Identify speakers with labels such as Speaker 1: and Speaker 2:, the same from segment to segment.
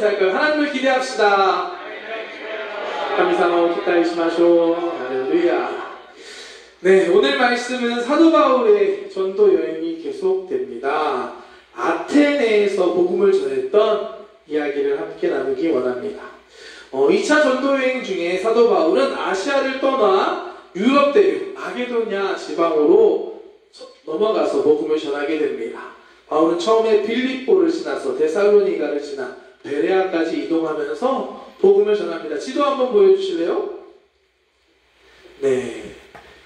Speaker 1: 인사할까요? 하나님을 기대합시다. 감사하고 기다리시마쇼. 할렐루야. 네, 오늘 말씀은 사도 바울의 전도 여행이 계속됩니다. 아테네에서 복음을 전했던 이야기를 함께 나누기 원합니다. 2차 전도 여행 중에 사도 바울은 아시아를 떠나 유럽 대륙 마게도냐 지방으로 넘어가서 복음을 전하게 됩니다. 바울은 처음에 빌립보를 지나서 데살로니가를 지나 베레아까지 이동하면서 복음을 전합니다. 지도 한번 보여주실래요? 네,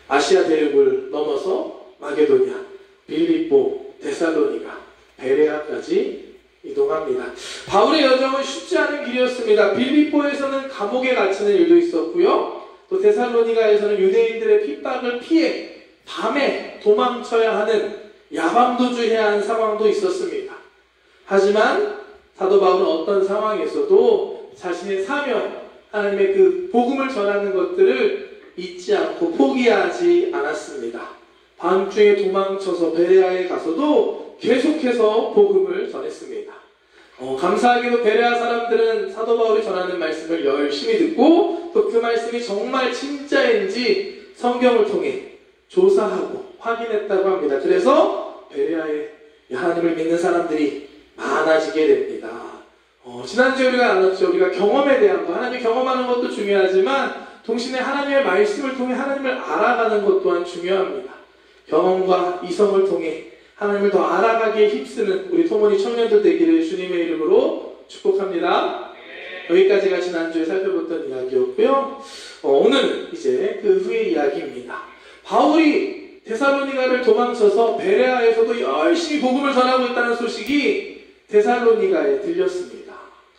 Speaker 1: 아시아 대륙을 넘어서 마게도냐, 빌립보, 데살로니가, 베레아까지 이동합니다. 바울의 여정은 쉽지 않은 길이었습니다. 빌립보에서는 감옥에 갇히는 일도 있었고요. 또 데살로니가에서는 유대인들의 핍박을 피해 밤에 도망쳐야 하는 야밤도주해야 하는 상황도 있었습니다. 하지만 사도 바울은 어떤 상황에서도 자신의 사명, 하나님의 그 복음을 전하는 것들을 잊지 않고 포기하지 않았습니다. 밤중에 도망쳐서 베레아에 가서도 계속해서 복음을 전했습니다. 감사하게도 베레아 사람들은 사도 바울이 전하는 말씀을 열심히 듣고 또 그 말씀이 정말 진짜인지 성경을 통해 조사하고 확인했다고 합니다. 그래서 베레아에 하나님을 믿는 사람들이 많아지게 됩니다. 지난주에 우리가 나눴죠. 우리가 경험에 대한 거, 하나님이 경험하는 것도 중요하지만 동시에 하나님의 말씀을 통해 하나님을 알아가는 것 또한 중요합니다. 경험과 이성을 통해 하나님을 더 알아가기에 힘쓰는 우리 토모니 청년들 되기를 주님의 이름으로 축복합니다. 여기까지가 지난주에 살펴봤던 이야기였고요. 오늘은 이제 그 후의 이야기입니다. 바울이 데살로니가를 도망쳐서 베레아에서도 열심히 복음을 전하고 있다는 소식이 데살로니가에 들렸습니다.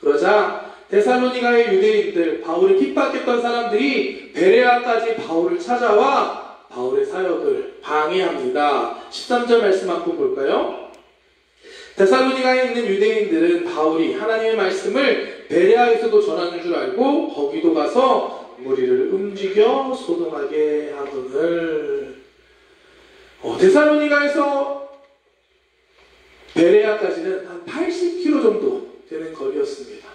Speaker 1: 그러자 데살로니가의 유대인들, 바울을 핍박했던 사람들이 베레아까지 바울을 찾아와 바울의 사역을 방해합니다. 13절 말씀 한번 볼까요? 데살로니가에 있는 유대인들은 바울이 하나님의 말씀을 베레아에서도 전하는 줄 알고 거기도 가서 무리를 움직여 소동하게 하거늘. 데살로니가에서 베레아까지는 한 80km 정도 되는 거리였습니다.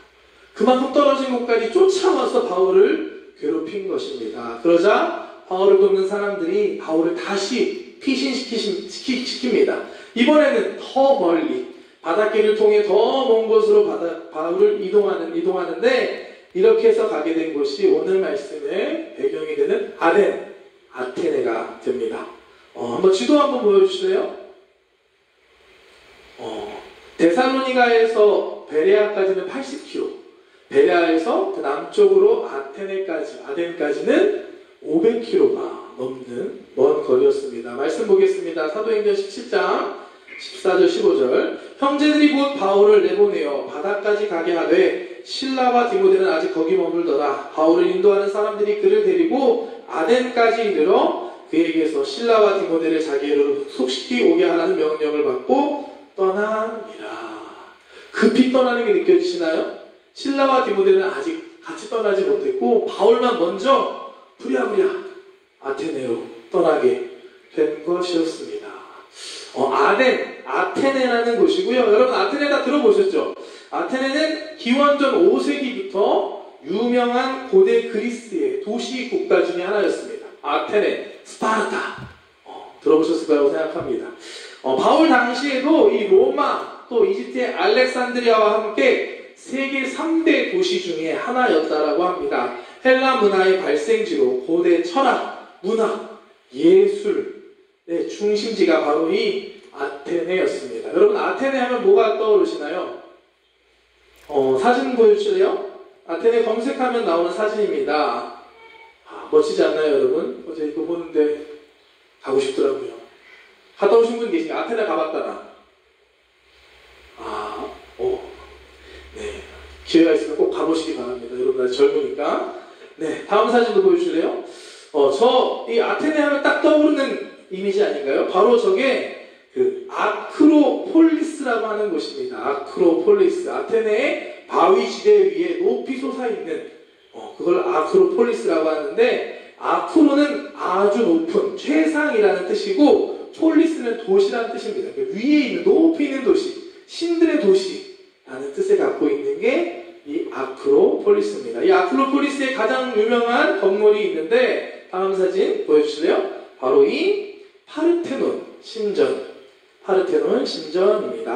Speaker 1: 그만큼 떨어진 곳까지 쫓아와서 바울을 괴롭힌 것입니다. 그러자 바울을 돕는 사람들이 바울을 다시 피신시킵니다. 이번에는 더 멀리 바닷길을 통해 더 먼 곳으로 바울을 이동하는데 이렇게 해서 가게 된 곳이 오늘 말씀의 배경이 되는 아테네가 됩니다. 한번 지도 한번 보여주실래요? 데살로니가에서 베레아까지는 80km, 베레아에서 그 남쪽으로 아덴까지는 500km가 넘는 먼 거리였습니다. 말씀 보겠습니다. 사도행전 17장 14절 15절. 형제들이 곧 바울을 내보내어 바다까지 가게 하되 실라와 디모데는 아직 거기 머물더라. 바울을 인도하는 사람들이 그를 데리고 아덴까지 이르러 그에게서 실라와 디모데를 자기로 속시키 오게 하라는 명령을 받고 떠나니라. 급히 떠나는 게 느껴지시나요? 실라와 디모데는 아직 같이 떠나지 못했고 바울만 먼저 부랴부랴 아테네로 떠나게 된 것이었습니다. 아테네라는 곳이고요. 여러분 아테네 다 들어보셨죠? 아테네는 기원전 5세기부터 유명한 고대 그리스의 도시 국가 중에 하나였습니다. 아테네, 스파르타 들어보셨을 거라고 생각합니다. 바울 당시에도 이 로마 또 이집트의 알렉산드리아와 함께 세계 3대 도시 중에 하나였다라고 합니다. 헬라 문화의 발생지로 고대 철학, 문화, 예술의 중심지가 바로 이 아테네였습니다. 여러분 아테네 하면 뭐가 떠오르시나요? 사진 보여주실래요? 아테네 검색하면 나오는 사진입니다. 멋지지 않나요 여러분? 어제 이거 보는데 가고 싶더라고요. 갔다 오신 분 계신가요? 아테네 가봤다나? 네. 기회가 있으면 꼭 가보시기 바랍니다. 여러분 아직 젊으니까. 네. 다음 사진도 보여주실래요? 이 아테네 하면 딱 떠오르는 이미지 아닌가요? 바로 저게 그 아크로폴리스라고 하는 곳입니다. 아크로폴리스. 아테네의 바위지대 위에 높이 솟아있는 그걸 아크로폴리스라고 하는데 아크로는 아주 높은 최상이라는 뜻이고 폴리스는 도시라는 뜻입니다. 위에 있는 높이 있는 도시, 신들의 도시라는 뜻을 갖고 있는 게 아크로폴리스입니다. 이 아크로폴리스의 가장 유명한 건물이 있는데 다음 사진 보여주실래요? 바로 이 파르테논 신전입니다.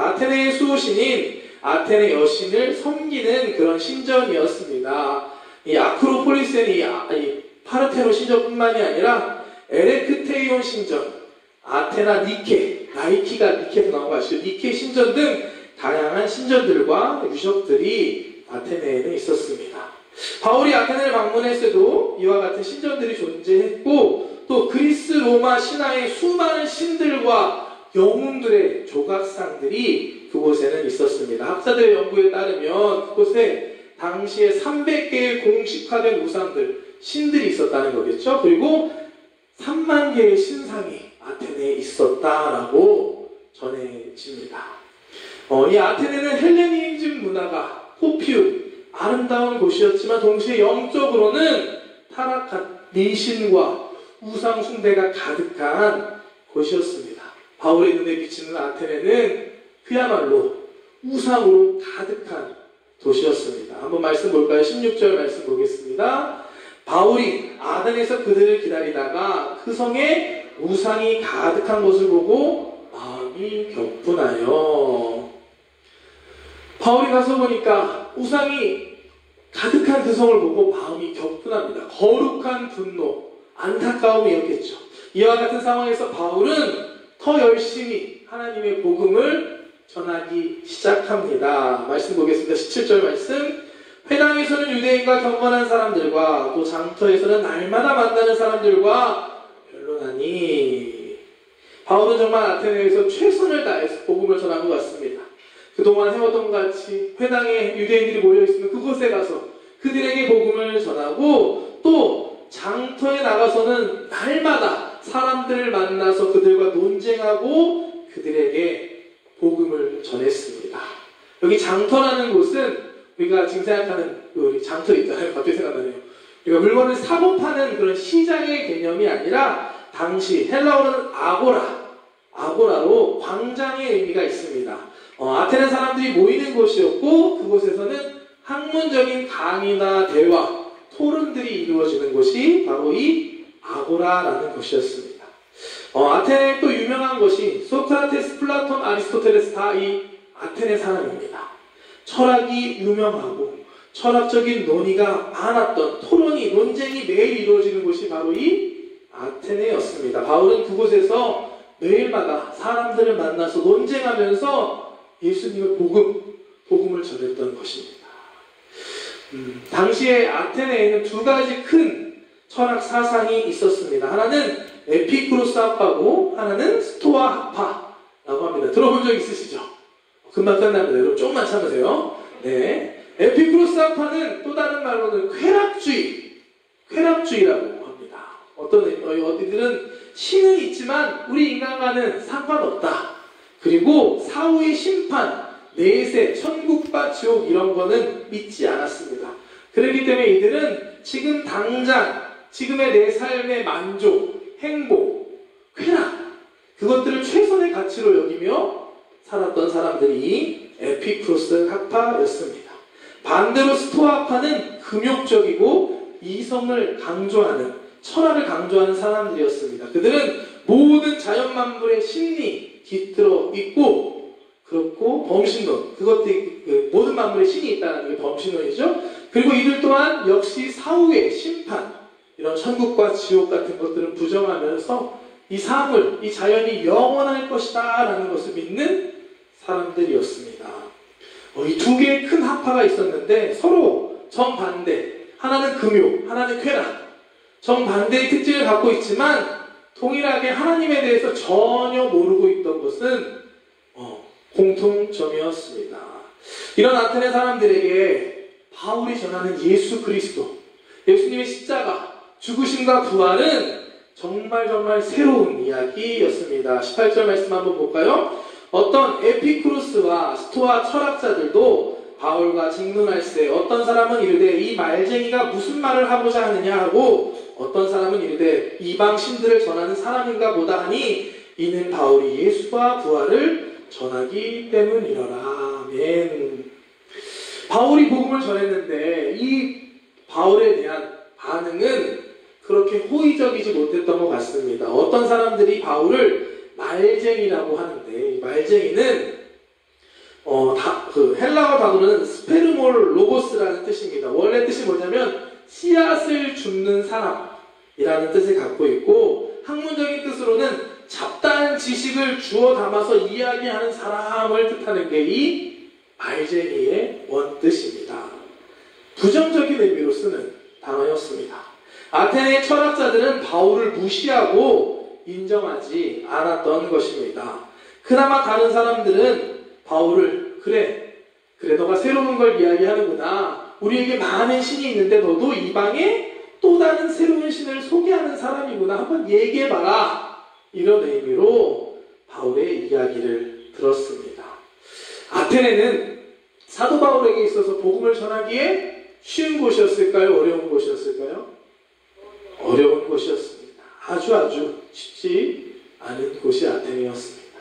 Speaker 1: 아테네의 수호신인 아테네 여신을 섬기는 그런 신전이었습니다. 이 아크로폴리스는 이 파르테논 신전뿐만이 아니라 에레크테이온 신전, 아테나 니케, 나이키가 니케에서 나온 거 아시죠? 니케 신전 등 다양한 신전들과 유적들이 아테네에는 있었습니다. 바울이 아테네를 방문했을 때도 이와 같은 신전들이 존재했고 또 그리스 로마 신화의 수많은 신들과 영웅들의 조각상들이 그곳에는 있었습니다. 학자들의 연구에 따르면 그곳에 당시에 300개의 공식화된 우상들, 신들이 있었다는 거겠죠. 그리고 3만 개의 신상이 아테네에 있었다라고 전해집니다. 이 아테네는 헬레니즘 문화가 포피운 아름다운 곳이었지만 동시에 영적으로는 타락한 미신과 우상 숭배가 가득한 곳이었습니다. 바울의 눈에 비치는 아테네는 그야말로 우상으로 가득한 도시였습니다. 한번 말씀 볼까요? 16절 말씀 보겠습니다. 바울이 아덴에서 그들을 기다리다가 그 성에 우상이 가득한 것을 보고 마음이 격분하여. 바울이 가서 보니까 우상이 가득한 그 성을 보고 마음이 격분합니다. 거룩한 분노, 안타까움이었겠죠. 이와 같은 상황에서 바울은 더 열심히 하나님의 복음을 전하기 시작합니다. 말씀 보겠습니다. 17절 말씀. 회당에서는 유대인과 경건한 사람들과 또 장터에서는 날마다 만나는 사람들과 변론하니. 바울은 정말 아테네에서 최선을 다해서 복음을 전한 것 같습니다. 그동안 해왔던 것 같이 회당에 유대인들이 모여있으면 그곳에 가서 그들에게 복음을 전하고 또 장터에 나가서는 날마다 사람들을 만나서 그들과 논쟁하고 그들에게 복음을 전했습니다. 여기 장터라는 곳은 우리가 지금 생각하는 우리 장터 있잖아요. 갑자기 생각나네요. 우리가 물건을 사고 파는 그런 시장의 개념이 아니라 당시 헬라어로는 아고라로 광장의 의미가 있습니다. 아테네 사람들이 모이는 곳이었고 그곳에서는 학문적인 강의나 대화, 토론들이 이루어지는 곳이 바로 이 아고라라는 곳이었습니다. 아테네에 또 유명한 것이 소크라테스, 플라톤, 아리스토텔레스 다 이 아테네 사람입니다. 철학이 유명하고 철학적인 논의가 많았던 토론이, 논쟁이 매일 이루어지는 곳이 바로 이 아테네였습니다. 바울은 그곳에서 매일마다 사람들을 만나서 논쟁하면서 예수님의 복음을 전했던 것입니다. 당시에 아테네에는 두 가지 큰 철학 사상이 있었습니다. 하나는 에피쿠로스 학파고 하나는 스토아 학파라고 합니다. 들어본 적 있으시죠? 금방 끝납니다. 여러분 조금만 참으세요. 네, 에피쿠로스 학파는 또 다른 말로는 쾌락주의라고 합니다. 어디들은 신은 있지만 우리 인간과는 상관없다. 그리고 사후의 심판, 내세, 천국과 지옥 이런 거는 믿지 않았습니다. 그렇기 때문에 이들은 지금 당장 지금의 내 삶의 만족, 행복, 쾌락 그것들을 최선의 가치로 여기며 살았던 사람들이 에피쿠로스 학파였습니다. 반대로 스토아 학파는 금욕적이고 이성을 강조하는, 철학을 강조하는 사람들이었습니다. 그들은 모든 자연 만물의 신이 깃들어 있고 그렇고 범신론, 모든 만물의 신이 있다는 게 범신론이죠. 그리고 이들 또한 역시 사후의 심판, 이런 천국과 지옥 같은 것들을 부정하면서 이 사물, 이 자연이 영원할 것이다 라는 것을 믿는 사람들이었습니다. 이 두 개의 큰 학파가 있었는데 서로 정반대, 하나는 금욕, 하나는 쾌락, 정반대의 특징을 갖고 있지만 동일하게 하나님에 대해서 전혀 모르고 있던 것은 공통점이었습니다. 이런 아테네 사람들에게 바울이 전하는 예수 그리스도, 예수님의 십자가, 죽으심과 부활은 정말 새로운 이야기였습니다. 18절 말씀 한번 볼까요? 어떤 에피쿠로스와 스토아 철학자들도 바울과 직문할세 어떤 사람은 이르되 이 말쟁이가 무슨 말을 하고자 하느냐 하고 어떤 사람은 이르되 이방 신들을 전하는 사람인가 보다 하니 이는 바울이 예수와 부활을 전하기 때문이러라. 아멘. 바울이 복음을 전했는데 이 바울에 대한 반응은 그렇게 호의적이지 못했던 것 같습니다. 어떤 사람들이 바울을 말쟁이라고 하는데, 이 말쟁이는 헬라어 단어는 스페르몰 로고스라는 뜻입니다. 원래 뜻이 뭐냐면 씨앗을 줍는 사람이라는 뜻을 갖고 있고, 학문적인 뜻으로는 잡다한 지식을 주워 담아서 이야기하는 사람을 뜻하는 게 이 말쟁이의 원뜻입니다. 부정적인 의미로 쓰는 단어였습니다. 아테네 철학자들은 바울을 무시하고 인정하지 않았던 것입니다. 그나마 다른 사람들은 바울을 그래 너가 새로운 걸 이야기하는구나, 우리에게 많은 신이 있는데 너도 이방에 또 다른 새로운 신을 소개하는 사람이구나, 한번 얘기해봐라, 이런 의미로 바울의 이야기를 들었습니다. 아테네는 사도 바울에게 있어서 복음을 전하기에 쉬운 곳이었을까요? 어려운 곳이었을까요? 어려운 곳이었습니다. 아주 쉽지 않은 곳이 아테네였습니다.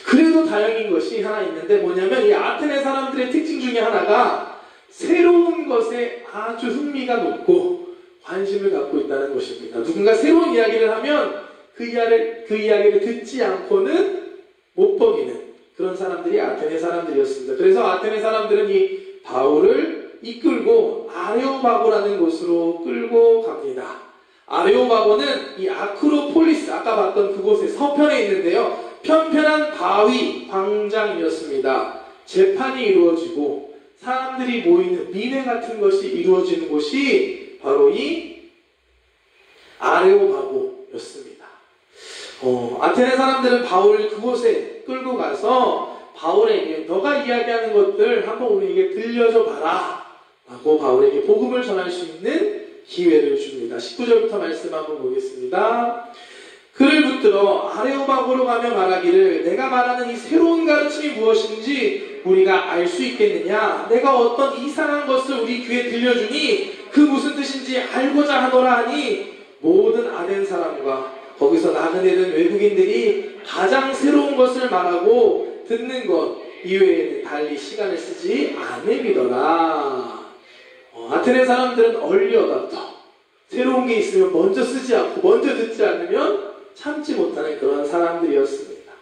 Speaker 1: 그래도 다행인 것이 하나 있는데, 뭐냐면 이 아테네 사람들의 특징 중에 하나가 새로운 것에 아주 흥미가 높고 관심을 갖고 있다는 것입니다. 누군가 새로운 이야기를 하면 그 이야기를 듣지 않고는 못 버기는 그런 사람들이 아테네 사람들이었습니다. 그래서 아테네 사람들은 이 바울을 이끌고 아레오바고라는 곳으로 끌고 갑니다. 아레오바고는 이 아크로폴리스, 아까 봤던 그곳의 서편에 있는데요, 편편한 바위 광장이었습니다. 재판이 이루어지고 사람들이 모이는 민회 같은 것이 이루어지는 곳이 바로 이 아레오바고였습니다. 아테네 사람들은 바울을 그곳에 끌고 가서 바울에게 너가 이야기하는 것들 한번 우리에게 들려줘 봐라 라고 바울에게 복음을 전할 수 있는 기회를 줍니다. 19절부터 말씀 한번 보겠습니다. 그를 붙들어 아레오바고로 가며 말하기를, 내가 말하는 이 새로운 가르침이 무엇인지 우리가 알 수 있겠느냐? 내가 어떤 이상한 것을 우리 귀에 들려주니 그 무슨 뜻인지 알고자 하노라 하니, 모든 아덴 사람과 거기서 나그네된 외국인들이 가장 새로운 것을 말하고 듣는 것 이외에는 달리 시간을 쓰지 않음이더라. 아테네 사람들은 얼리 어답터, 새로운 게 있으면 먼저 쓰지 않고 먼저 듣지 않으면 참지 못하는 그런 사람들이었습니다.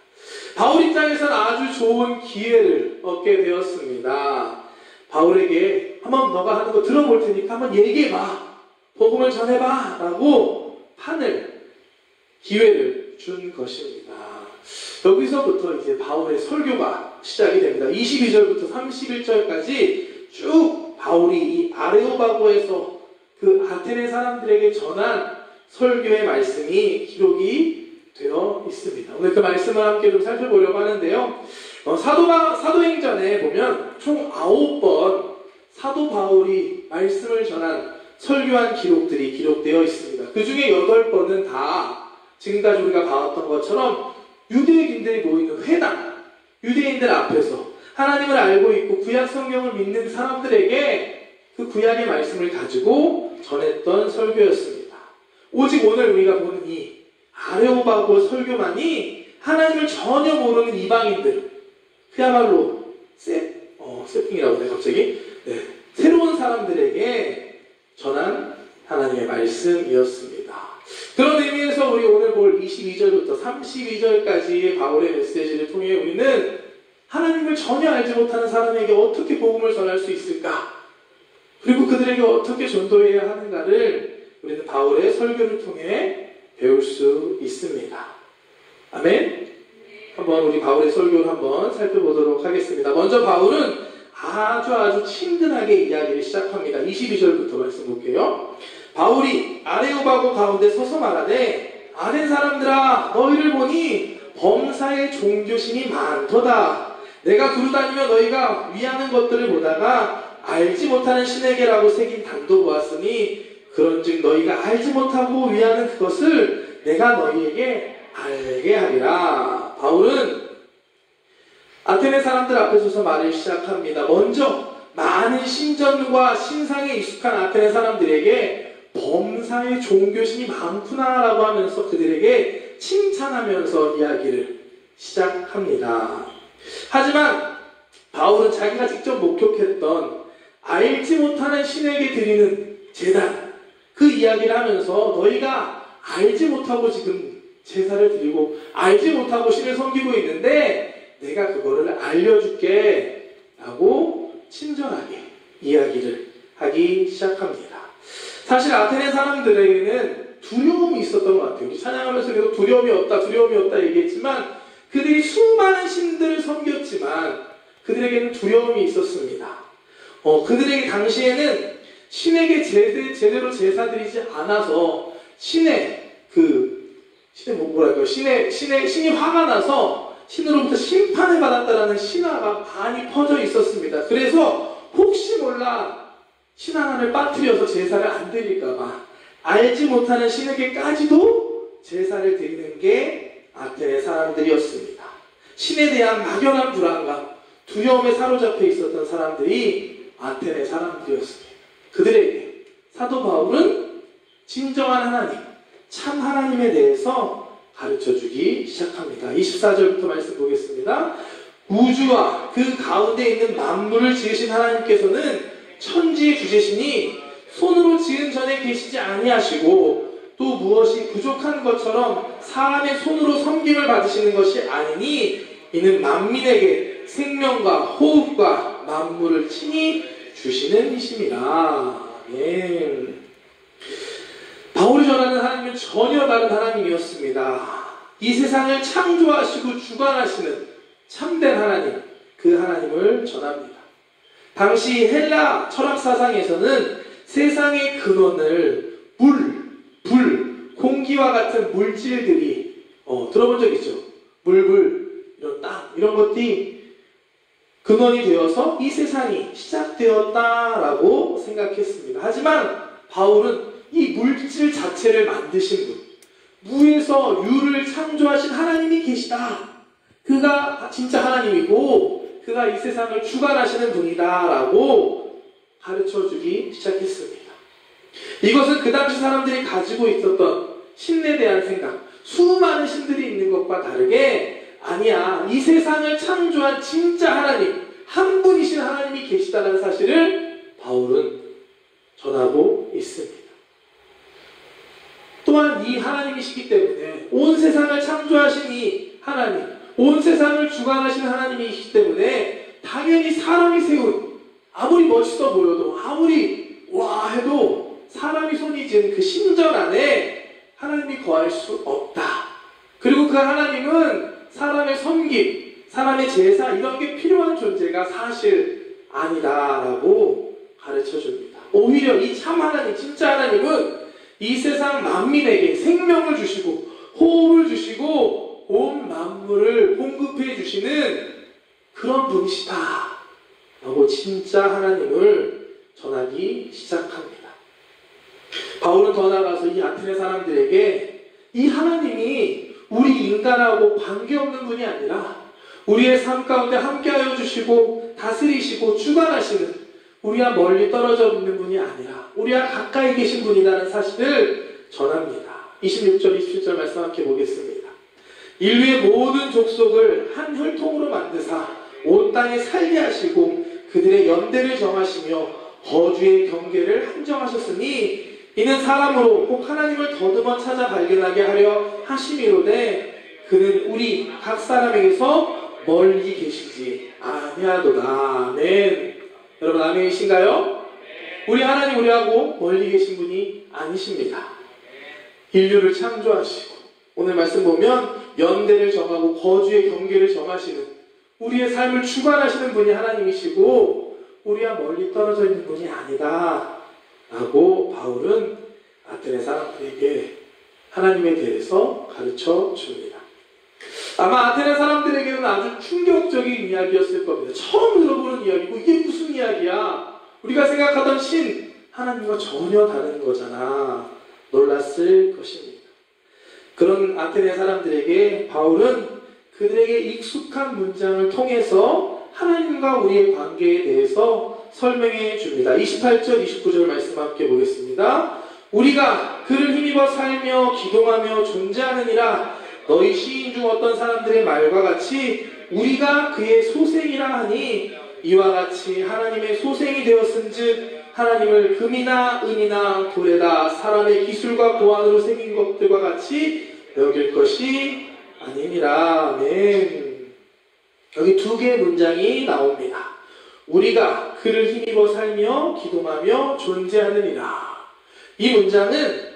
Speaker 1: 바울 입장에서는 아주 좋은 기회를 얻게 되었습니다. 바울에게 한번 너가 하는 거 들어볼 테니까 한번 얘기해봐, 복음을 전해봐 라고 기회를 준 것입니다. 여기서부터 이제 바울의 설교가 시작이 됩니다. 22절부터 31절까지 쭉 바울이 이 아레오바고에서 그 아테네 사람들에게 전한 설교의 말씀이 기록이 되어 있습니다. 오늘 그 말씀을 함께 좀 살펴보려고 하는데요. 사도행전에 보면 총 9번 사도 바울이 말씀을 전한 설교한 기록들이 기록되어 있습니다. 그 중에 8번은 다 지금까지 우리가 봐왔던 것처럼 유대인들이 모이는 회당, 유대인들 앞에서 하나님을 알고 있고 구약 성경을 믿는 사람들에게 그 구약의 말씀을 가지고 전했던 설교였습니다. 오직 오늘 우리가 보는 이 아레오바고 설교만이 하나님을 전혀 모르는 이방인들, 그야말로 세팅이라고 하네 갑자기, 새로운 사람들에게 전한 하나님의 말씀이었습니다. 그런 의미에서 우리 오늘 볼 22절부터 32절까지의 바울의 메시지를 통해 우리는 하나님을 전혀 알지 못하는 사람에게 어떻게 복음을 전할 수 있을까, 그리고 그들에게 어떻게 전도해야 하는가를 우리는 바울의 설교를 통해 배울 수 있습니다. 아멘. 한번 우리 바울의 설교를 한번 살펴보도록 하겠습니다. 먼저 바울은 아주 친근하게 이야기를 시작합니다. 22절부터 말씀 볼게요. 바울이 아레오바고 가운데 서서 말하되, 아덴 사람들아, 너희를 보니 범사에 종교심이 많도다. 내가 두루다니며 너희가 위하는 것들을 보다가 알지 못하는 신에게라고 새긴 단도 보았으니, 그런즉 너희가 알지 못하고 위하는 그것을 내가 너희에게 알게 하리라. 바울은 아테네 사람들 앞에 서서 말을 시작합니다. 먼저 많은 신전과 신상에 익숙한 아테네 사람들에게 범사의 종교심이 많구나라고 하면서 그들에게 칭찬하면서 이야기를 시작합니다. 하지만 바울은 자기가 직접 목격했던 알지 못하는 신에게 드리는 제단, 그 이야기를 하면서 너희가 알지 못하고 지금 제사를 드리고 알지 못하고 신을 섬기고 있는데 내가 그거를 알려줄게 라고 친절하게 이야기를 하기 시작합니다. 사실 아테네 사람들에게는 두려움이 있었던 것 같아요. 우리 찬양하면서 계속 두려움이 없다 얘기했지만 그들이 수많은 신들을 섬겼지만 그들에게는 두려움이 있었습니다. 그들에게 당시에는 신에게 제대로 제사드리지 않아서 신이 화가 나서 신으로부터 심판을 받았다라는 신화가 많이 퍼져 있었습니다. 그래서 혹시 몰라 신 하나를 빠뜨려서 제사를 안 드릴까봐 알지 못하는 신에게까지도 제사를 드리는 게 아테네 사람들이었습니다. 신에 대한 막연한 불안감, 두려움에 사로잡혀 있었던 사람들이 아테네 사람들이었습니다. 그들에게 사도 바울은 진정한 하나님, 참 하나님에 대해서 가르쳐주기 시작합니다. 24절부터 말씀 보겠습니다. 우주와 그 가운데 있는 만물을 지으신 하나님께서는 천지의 주제시니 손으로 지은 전에 계시지 아니하시고 또 무엇이 부족한 것처럼 사람의 손으로 섬김을 받으시는 것이 아니니 이는 만민에게 생명과 호흡과 만물을 친히 주시는 이심이라. 바울이 전하는 하나님은 전혀 다른 하나님이었습니다. 이 세상을 창조하시고 주관하시는 참된 하나님, 그 하나님을 전합니다. 당시 헬라 철학 사상에서는 세상의 근원을 불, 공기와 같은 물질들이 들어본 적 있죠? 이런 땅, 이런 것들이 근원이 되어서 이 세상이 시작되었다라고 생각했습니다. 하지만 바울은 이 물질 자체를 만드신 분, 무에서 유를 창조하신 하나님이 계시다. 그가 진짜 하나님이고 그가 이 세상을 주관하시는 분이다라고 가르쳐주기 시작했습니다. 이것은 그 당시 사람들이 가지고 있었던 신에 대한 생각, 수많은 신들이 있는 것과 다르게 아니야, 이 세상을 창조한 진짜 하나님, 한 분이신 하나님이 계시다는 사실을 바울은 전하고 있습니다. 또한 이 하나님이시기 때문에 온 세상을 창조하신 이 하나님, 온 세상을 주관하시는 하나님이시기 때문에 당연히 사람이 세운, 아무리 멋있어 보여도 아무리 와 해도 사람이 손이 지은 그 신전 안에 하나님이 거할 수 없다. 그리고 그 하나님은 사람의 섬김, 사람의 제사 이런 게 필요한 존재가 사실 아니다라고 가르쳐줍니다. 오히려 이 참 하나님, 진짜 하나님은 이 세상 만민에게 생명을 주시고 호흡을 주시고 온 만물을 공급해 주시는 그런 분이시다 라고 진짜 하나님을 전하기 시작합니다. 바울은 더 나아가서 이 아테네 사람들에게 이 하나님이 우리 인간하고 관계없는 분이 아니라 우리의 삶 가운데 함께하여 주시고 다스리시고 주관하시는, 우리와 멀리 떨어져 있는 분이 아니라 우리와 가까이 계신 분이라는 사실을 전합니다. 26절, 27절 말씀 함께 보겠습니다. 인류의 모든 족속을 한 혈통으로 만드사 온 땅에 살게 하시고 그들의 연대를 정하시며 거주의 경계를 한정하셨으니 이는 사람으로 꼭 하나님을 더듬어 찾아 발견하게 하려 하심이로되 그는 우리 각 사람에게서 멀리 계시지 아니하도다. 아멘. 여러분 아멘이신가요? 우리 하나님 우리하고 멀리 계신 분이 아니십니다. 인류를 창조하시고 오늘 말씀 보면 연대를 정하고 거주의 경계를 정하시는, 우리의 삶을 주관하시는 분이 하나님이시고 우리와 멀리 떨어져 있는 분이 아니다 라고 바울은 아테네 사람들에게 하나님에 대해서 가르쳐 줍니다. 아마 아테네 사람들에게는 아주 충격적인 이야기였을 겁니다. 처음 들어보는 이야기고 이게 무슨 이야기야? 우리가 생각하던 신 하나님과 전혀 다른 거잖아. 놀랐을 것입니다. 그런 아테네 사람들에게 바울은 그들에게 익숙한 문장을 통해서 하나님과 우리의 관계에 대해서 설명해 줍니다. 28절, 29절 말씀 함께 보겠습니다. 우리가 그를 힘입어 살며 기동하며 존재하느니라. 너희 시인 중 어떤 사람들의 말과 같이 우리가 그의 소생이라 하니 이와 같이 하나님의 소생이 되었은즉 하나님을 금이나 은이나 돌에다 사람의 기술과 고안으로 생긴 것들과 같이 여길 것이 아니니라. 아멘. 여기 두 개의 문장이 나옵니다. 우리가 그를 힘입어 살며 기동하며 존재하느니라. 이 문장은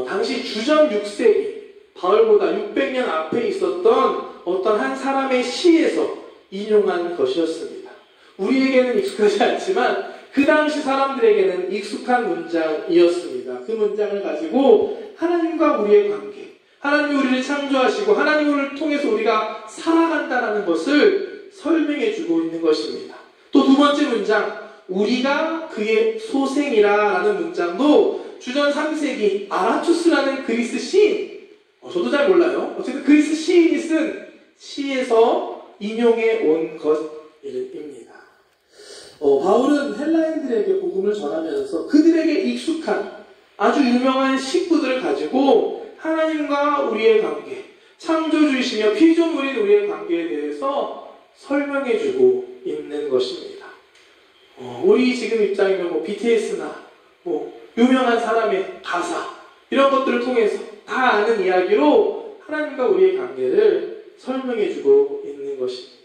Speaker 1: 당시 주전 6세기 바울보다 600년 앞에 있었던 어떤 한 사람의 시에서 인용한 것이었습니다. 우리에게는 익숙하지 않지만 그 당시 사람들에게는 익숙한 문장이었습니다. 그 문장을 가지고 하나님과 우리의 관계, 하나님이 우리를 창조하시고 하나님을 통해서 우리가 살아간다는 것을 설명해 주고 있는 것입니다. 또 두 번째 문장, 우리가 그의 소생이라 라는 문장도 주전 3세기 아라투스라는 그리스 시인, 저도 잘 몰라요. 어쨌든 그리스 시인이 쓴 시에서 인용해 온 것입니다. 바울은 헬라인들에게 복음을 전하면서 그들에게 익숙한 아주 유명한 식구들을 가지고 하나님과 우리의 관계, 창조주이시며 피조물인 우리의 관계에 대해서 설명해주고 있는 것입니다. 우리 지금 입장이면 BTS나 유명한 사람의 가사 이런 것들을 통해서 다 아는 이야기로 하나님과 우리의 관계를 설명해주고 있는 것입니다.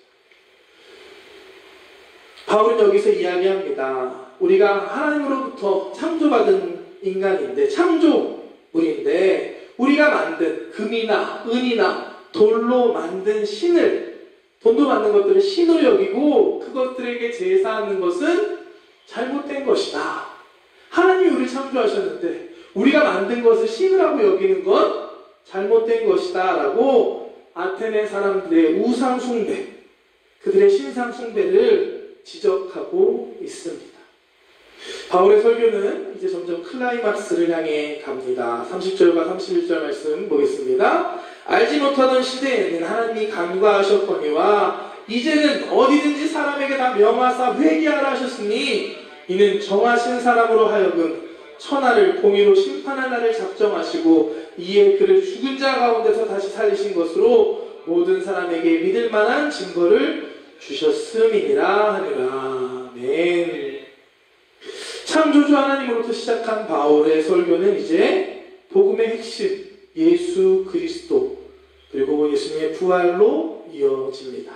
Speaker 1: 바울은 여기서 이야기합니다. 우리가 하나님으로부터 창조받은 인간인데, 창조물인데, 우리가 만든 금이나 은이나 돌로 만든 신을, 돈도 만든 것들을 신으로 여기고 그것들에게 제사하는 것은 잘못된 것이다. 하나님이 우리를 창조하셨는데 우리가 만든 것을 신이라고 여기는 건 잘못된 것이다 라고 아테네 사람들의 우상 숭배, 그들의 신상 숭배를 지적하고 있습니다. 바울의 설교는 이제 점점 클라이막스를 향해 갑니다. 30절과 31절 말씀 보겠습니다. 알지 못하던 시대에는 하나님이 간과하셨거니와 이제는 어디든지 사람에게 다 명하사 회개하라 하셨으니 이는 정하신 사람으로 하여금 천하를 공의로 심판할 날을 작정하시고 이에 그를 죽은 자 가운데서 다시 살리신 것으로 모든 사람에게 믿을 만한 증거를 주셨음이니라 하니라. 아멘. 창조주 하나님으로부터 시작한 바울의 설교는 이제 복음의 핵심 예수 그리스도 그리고 예수님의 부활로 이어집니다.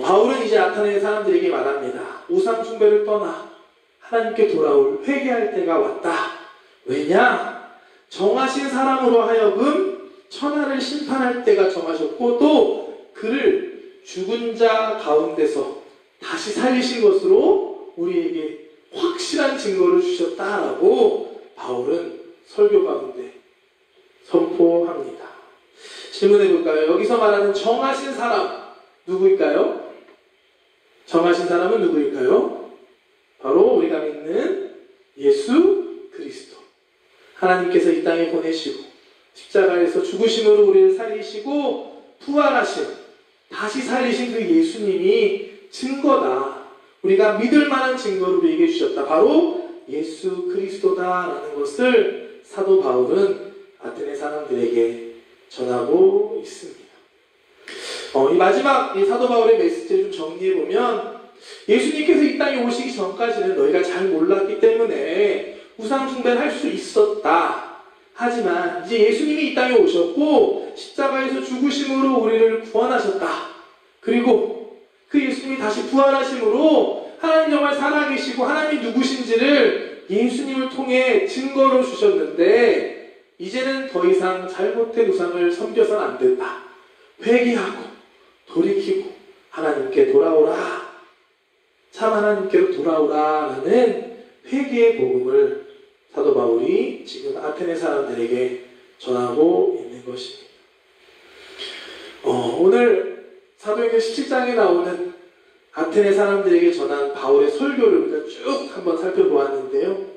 Speaker 1: 바울은 이제 아테네 사람들에게 말합니다. 우상 숭배를 떠나 하나님께 돌아올 회개할 때가 왔다. 왜냐? 정하신 사람으로 하여금 천하를 심판할 때가 정하셨고 또 그를 죽은 자 가운데서 다시 살리신 것으로 우리에게 확실한 증거를 주셨다라고 바울은 설교 가운데 선포합니다. 질문해 볼까요? 여기서 말하는 정하신 사람 누구일까요? 정하신 사람은 누구일까요? 바로 우리가 믿는 예수 그리스도. 하나님께서 이 땅에 보내시고 십자가에서 죽으심으로 우리를 살리시고 부활하신 다시 살리신 그 예수님이 증거다. 우리가 믿을 만한 증거를 우리에게 주셨다. 바로 예수 그리스도다라는 것을 사도 바울은 아테네 사람들에게 전하고 있습니다. 이 마지막 사도 바울의 메시지를 좀 정리해보면 예수님께서 이 땅에 오시기 전까지는 너희가 잘 몰랐기 때문에 우상 숭배를 할 수 있었다. 하지만 이제 예수님이 이 땅에 오셨고 십자가에서 죽으심으로 우리를 구원하셨다. 그리고 그 예수님이 다시 부활하심으로 하나님 정말 살아계시고 하나님이 누구신지를 예수님을 통해 증거로 주셨는데 이제는 더 이상 잘못된 우상을 섬겨서는 안 된다. 회개하고 돌이키고 하나님께 돌아오라. 참 하나님께로 돌아오라라는 회개의 복음을 사도 바울이 지금 아테네 사람들에게 전하고 있는 것입니다. 오늘 사도행전 17장에 나오는 아테네 사람들에게 전한 바울의 설교를 우리가 쭉 한번 살펴보았는데요.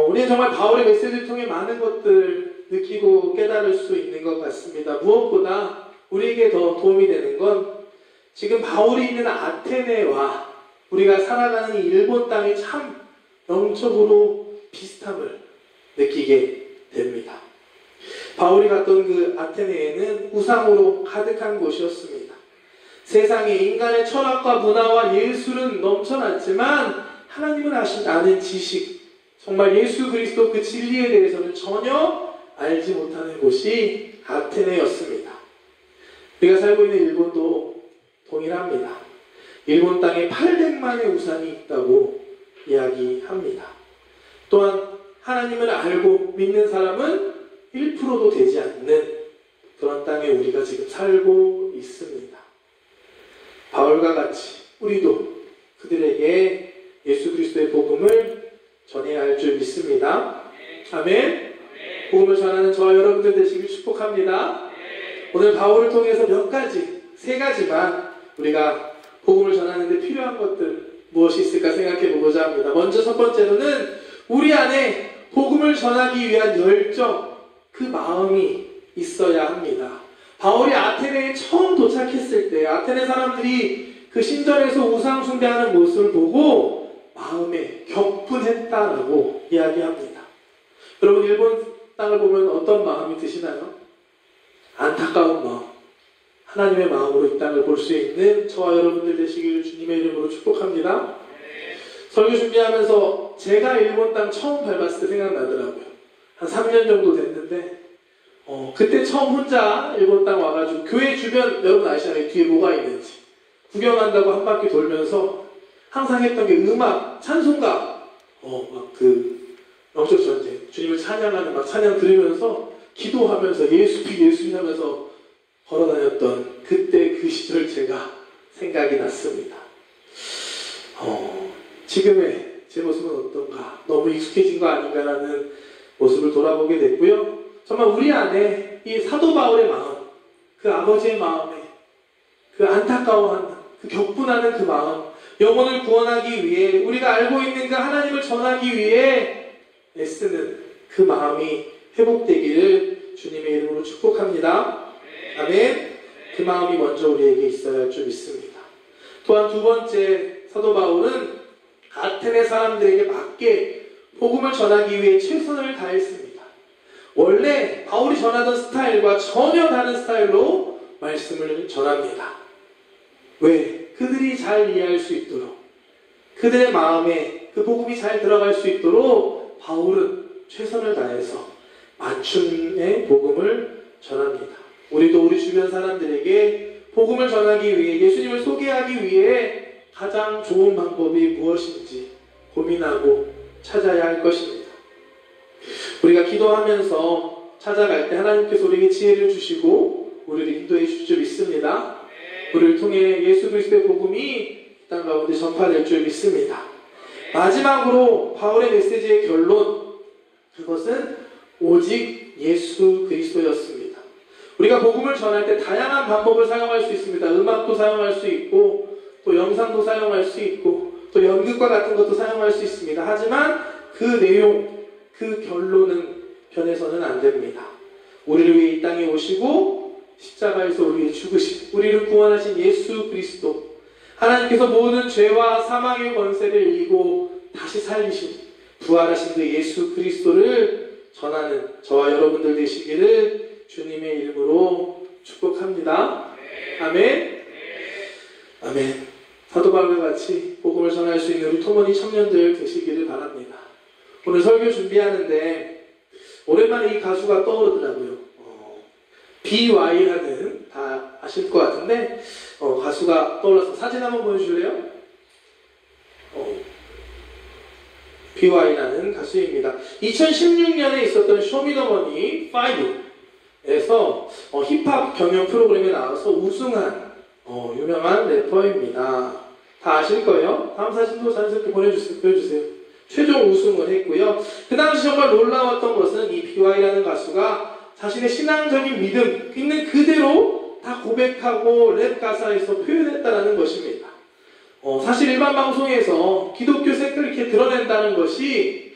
Speaker 1: 우리는 정말 바울의 메시지를 통해 많은 것들을 느끼고 깨달을 수 있는 것 같습니다. 무엇보다 우리에게 더 도움이 되는 건 지금 바울이 있는 아테네와 우리가 살아가는 이 일본 땅이 참 영적으로 비슷함을 느끼게 됩니다. 바울이 갔던 그 아테네에는 우상으로 가득한 곳이었습니다. 세상에 인간의 철학과 문화와 예술은 넘쳐났지만 하나님을 아는 지식, 정말 예수 그리스도 그 진리에 대해서는 전혀 알지 못하는 곳이 아테네였습니다. 우리가 살고 있는 일본도 동일합니다. 일본 땅에 800만의 우상이 있다고 이야기합니다. 또한 하나님을 알고 믿는 사람은 1%도 되지 않는 그런 땅에 우리가 지금 살고 있습니다. 바울과 같이 우리도 그들에게 예수 그리스도의 복음을 전해야 할 줄 믿습니다. 아멘. 복음을 전하는 저와 여러분들 되시길 축복합니다. 오늘 바울을 통해서 세 가지만 우리가 복음을 전하는데 필요한 것들 무엇이 있을까 생각해 보고자 합니다. 먼저 첫 번째로는 우리 안에 복음을 전하기 위한 열정, 그 마음이 있어야 합니다. 바울이 아테네에 처음 도착했을 때 아테네 사람들이 그 신전에서 우상 숭배하는 모습을 보고 마음에 격분했다라고 이야기합니다. 여러분, 일본 땅을 보면 어떤 마음이 드시나요? 안타까운 마음, 하나님의 마음으로 이 땅을 볼 수 있는 저와 여러분들 되시기를 주님의 이름으로 축복합니다. 설교 준비하면서 제가 일본 땅 처음 밟았을 때 생각나더라고요. 한 3년 정도 됐는데 그때 처음 혼자 일본 땅 와가지고 교회 주변, 여러분 아시잖아요, 뒤에 뭐가 있는지 구경한다고 한 바퀴 돌면서 항상 했던 게 음악, 찬송가, 영적 전쟁, 주님을 찬양하는 막 찬양 들으면서 기도하면서 예수피 하면서 걸어다녔던 그때 그 시절 제가 생각이 났습니다. 지금의 제 모습은 어떤가? 너무 익숙해진 거 아닌가라는 모습을 돌아보게 됐고요. 정말 우리 안에 이 사도 바울의 마음, 그 아버지의 마음에 그 안타까워하는, 그 격분하는 그 마음, 영혼을 구원하기 위해 우리가 알고 있는 그 하나님을 전하기 위해 애쓰는 그 마음이 회복되기를 주님의 이름으로 축복합니다. 아멘. 그 마음이 먼저 우리에게 있어야 할 줄 믿습니다. 또한 두 번째, 사도 바울은 아테네 사람들에게 맞게 복음을 전하기 위해 최선을 다했습니다. 원래 바울이 전하던 스타일과 전혀 다른 스타일로 말씀을 전합니다. 왜? 그들이 잘 이해할 수 있도록, 그들의 마음에 그 복음이 잘 들어갈 수 있도록 바울은 최선을 다해서 맞춤의 복음을 전합니다. 우리도 우리 주변 사람들에게 복음을 전하기 위해, 예수님을 소개하기 위해 가장 좋은 방법이 무엇인지 고민하고 찾아야 할 것입니다. 우리가 기도하면서 찾아갈 때 하나님께서 우리에게 지혜를 주시고 우리를 인도해 주실 줄 믿습니다. 우리를 통해 예수 그리스도의 복음이 땅 가운데 전파될 줄 믿습니다. 마지막으로 바울의 메시지의 결론, 그것은 오직 예수 그리스도였습니다. 우리가 복음을 전할 때 다양한 방법을 사용할 수 있습니다. 음악도 사용할 수 있고, 또 영상도 사용할 수 있고, 또 연극과 같은 것도 사용할 수 있습니다. 하지만 그 내용, 그 결론은 변해서는 안 됩니다. 우리를 위해 이 땅에 오시고 십자가에서 우리를 죽으신, 우리를 구원하신 예수 그리스도, 하나님께서 모든 죄와 사망의 권세를 이기고 다시 살리신, 부활하신 그 예수 그리스도를 전하는 저와 여러분들 되시기를 주님의 이름으로 축복합니다. 아멘. 아멘. 사도 바울과 같이 복음을 전할 수 있는 우리 토모니 청년들 되시기를 바랍니다. 오늘 설교 준비하는데 오랜만에 이 가수가 떠오르더라고요. BY라는, 다 아실 것 같은데 가수가 떠올라서 사진 한번 보여주실래요? BY라는 가수입니다. 2016년에 있었던 쇼미더머니 5에서 힙합 경연 프로그램에 나와서 우승한 유명한 래퍼입니다. 다 아실 거예요. 다음 사진도 자연스럽게 보여주세요. 최종 우승을 했고요. 그 당시 정말 놀라웠던 것은 이 BY라는 가수가 자신의 신앙적인 믿음 있는 그대로 다 고백하고 랩 가사에서 표현했다는 것입니다. 사실 일반 방송에서 기독교 색깔을 이렇게 드러낸다는 것이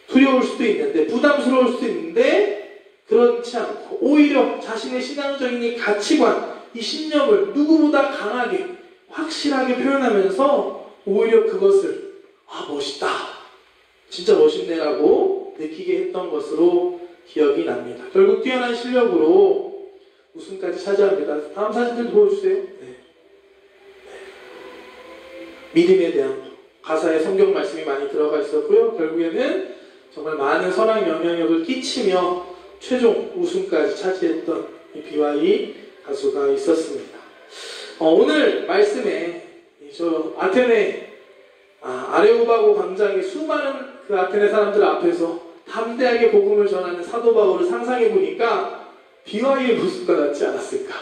Speaker 1: 두려울 수도 있는데, 부담스러울 수도 있는데, 그렇지 않고 오히려 자신의 신앙적인 이 가치관, 이 신념을 누구보다 강하게 확실하게 표현하면서 오히려 그것을 멋있다, 진짜 멋있네라고 느끼게 했던 것으로 기억이 납니다. 결국 뛰어난 실력으로 우승까지 차지합니다. 다음 사진들 보여주세요. 네. 믿음에 대한 가사에 성경 말씀이 많이 들어가 있었고요. 결국에는 정말 많은 선한 영향력을 끼치며 최종 우승까지 차지했던 이 BY 가수가 있었습니다. 오늘 말씀에 저 아테네 아레오바고 광장의 수많은 그 아테네 사람들 앞에서 담대하게 복음을 전하는 사도 바울을 상상해 보니까 BY의 모습과 같지 않았을까?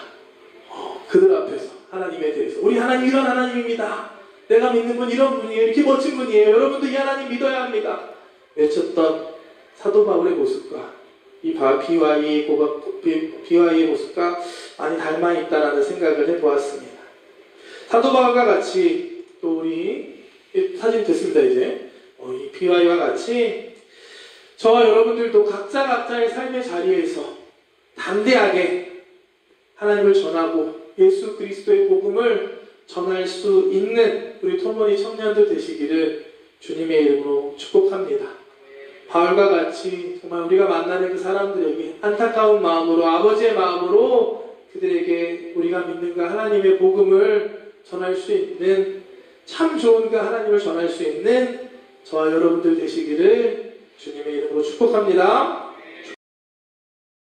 Speaker 1: 그들 앞에서 하나님에 대해서 우리 하나님 이런 하나님입니다. 내가 믿는 분 이런 분이에요. 이렇게 멋진 분이에요. 여러분도 이 하나님 믿어야 합니다. 외쳤던 사도 바울의 모습과 이 BY의 모습과 많이 닮아 있다라는 생각을 해보았습니다. 사도 바울과 같이 또 우리 사진 됐습니다. 이제 이 BY와 같이 저와 여러분들도 각자의 삶의 자리에서 담대하게 하나님을 전하고 예수 그리스도의 복음을 전할 수 있는 우리 톨모니 청년들 되시기를 주님의 이름으로 축복합니다. 바울과 같이 정말 우리가 만나는 그 사람들에게 안타까운 마음으로 아버지의 마음으로 그들에게 우리가 믿는 그 하나님의 복음을 전할 수 있는 참 좋은 그 하나님을 전할 수 있는 저와 여러분들 되시기를 주님의 이름으로 축복합니다.